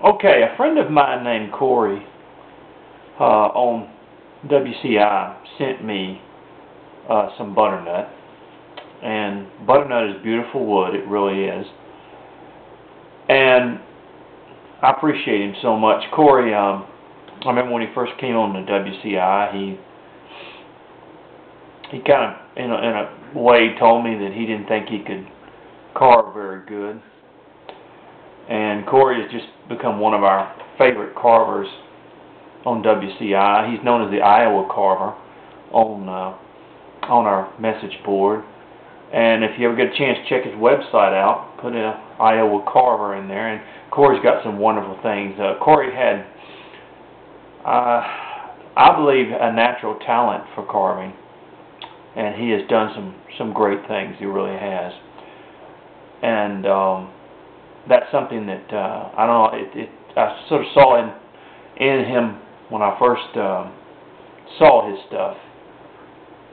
Okay, a friend of mine named Corey on WCI sent me some butternut, and butternut is beautiful wood, it really is, and I appreciate him so much. Corey, I remember when he first came on the WCI, he kind of, in a way, told me that he didn't think he could carve very good. And Corey has just become one of our favorite carvers on WCI. He's known as the Iowa Carver on our message board. And if you ever get a chance to check his website out, put an Iowa Carver in there. And Corey's got some wonderful things. Corey had, I believe, a natural talent for carving, and he has done some great things. He really has. And that's something that I don't know. I sort of saw in him when I first saw his stuff,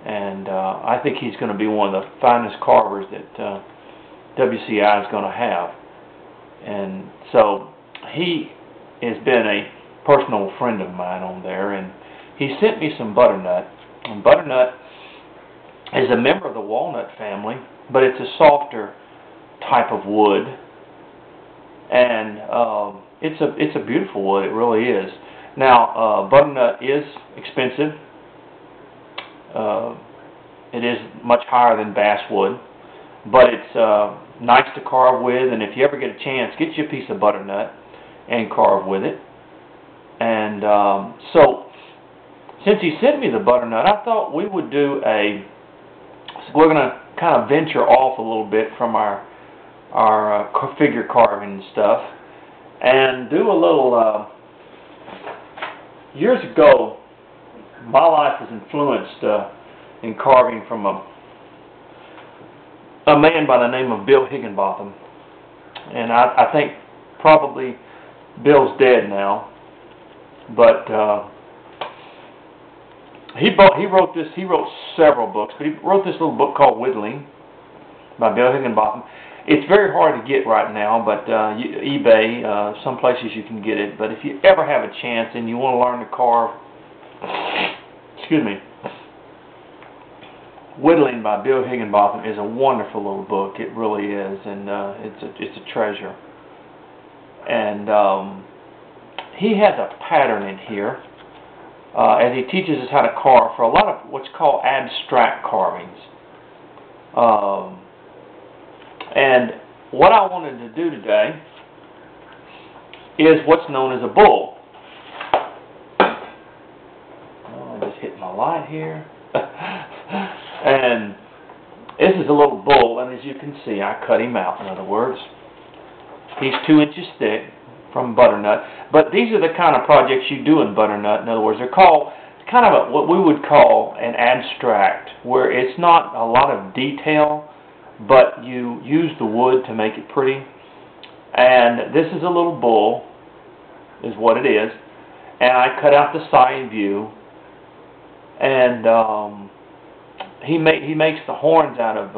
and I think he's going to be one of the finest carvers that WCI is going to have. And so he has been a personal friend of mine on there, and he sent me some butternut. And butternut is a member of the walnut family, but it's a softer type of wood. And it's a beautiful wood, it really is. Now, butternut is expensive. It is much higher than basswood, but it's nice to carve with. And if you ever get a chance, get you a piece of butternut and carve with it. And so, since he sent me the butternut, I thought we would do we're going to kind of venture off a little bit from our figure carving and stuff, and do a little, years ago, my life was influenced in carving from a man by the name of Bill Higginbotham. And I think probably Bill's dead now, but he wrote several books, but he wrote this little book called Whittling by Bill Higginbotham. It's very hard to get right now, but eBay, some places you can get it. But if you ever have a chance and you want to learn to carve, excuse me, Whittling by Bill Higginbotham is a wonderful little book. It really is, and it's a treasure. And he has a pattern in here as he teaches us how to carve for a lot of what's called abstract carvings. And what I wanted to do today is what's known as a bull. Oh, I just hit my light here. And this is a little bull, and as you can see, I cut him out, in other words. He's 2 inches thick from butternut. But these are the kind of projects you do in butternut. In other words, they're called kind of what we would call an abstract, where it's not a lot of detail, but you use the wood to make it pretty. And this is a little bull, is what it is. And I cut out the side view, and he makes the horns out of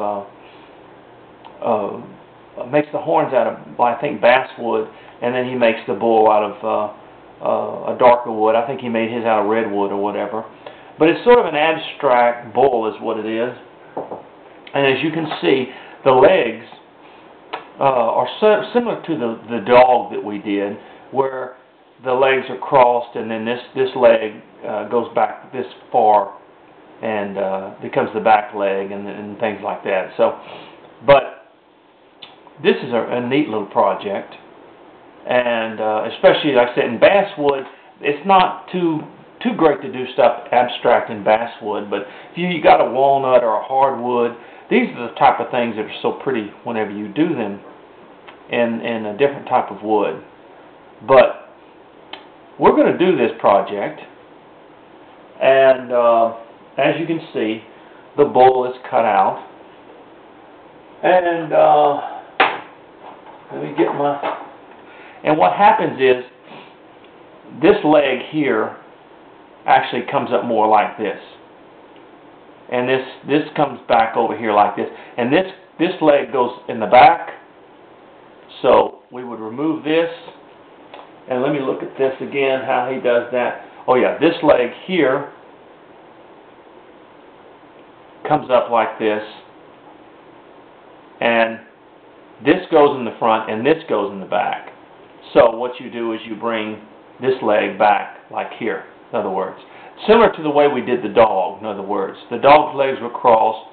I think basswood, and then he makes the bull out of a darker wood. I think he made his out of redwood or whatever. But it's sort of an abstract bull, is what it is. And as you can see, the legs are similar to the dog that we did, where the legs are crossed, and then this leg goes back this far and becomes the back leg and things like that. So, but this is a neat little project, and especially, like I said, in basswood, it's not too great to do stuff abstract in basswood, but if you got a walnut or a hardwood, these are the type of things that are so pretty whenever you do them in a different type of wood. But we're going to do this project, and as you can see, the bull is cut out. And let me get and what happens is this leg here actually comes up more like this. And this comes back over here like this. And this leg goes in the back. So we would remove this And let me look at this again, how he does that. Oh yeah, this leg here comes up like this, and this goes in the front and this goes in the back. So what you do is you bring this leg back like here, in other words. Similar to the way we did the dog, in other words. The dog's legs were crossed,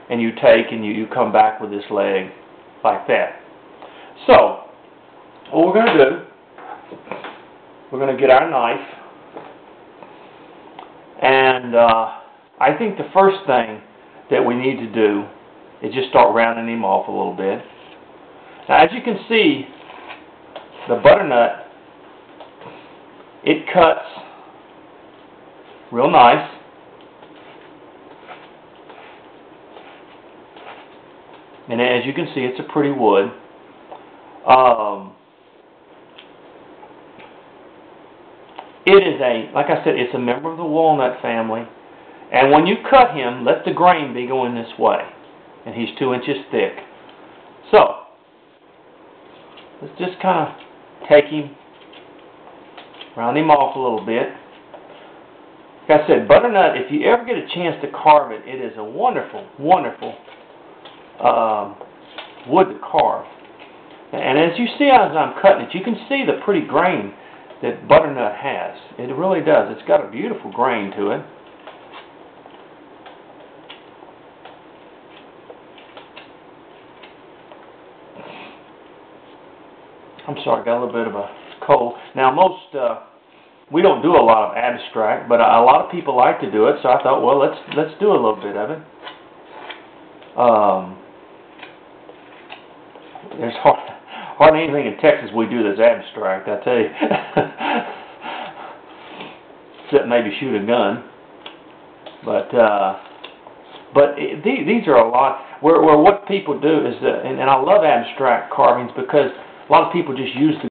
and you take and you come back with this leg like that. So, what we're going to do, we're going to get our knife, and I think the first thing that we need to do is just start rounding him off a little bit. Now, as you can see, the butternut, it cuts real nice. And as you can see, it's a pretty wood. It is like I said, it's a member of the walnut family. And when you cut him, let the grain be going this way. And he's 2 inches thick. So, let's just kind of take him, round him off a little bit. Like I said, butternut, if you ever get a chance to carve it, it is a wonderful, wonderful wood to carve. And as you see as I'm cutting it, you can see the pretty grain that butternut has. It really does. It's got a beautiful grain to it. I'm sorry, I got a little bit of a cold. Now, we don't do a lot of abstract, but a lot of people like to do it, so I thought, well, let's do a little bit of it. There's hardly anything in Texas we do that's abstract, I tell you. Except maybe shoot a gun. But these are a lot, where what people do is, and I love abstract carvings because a lot of people just use the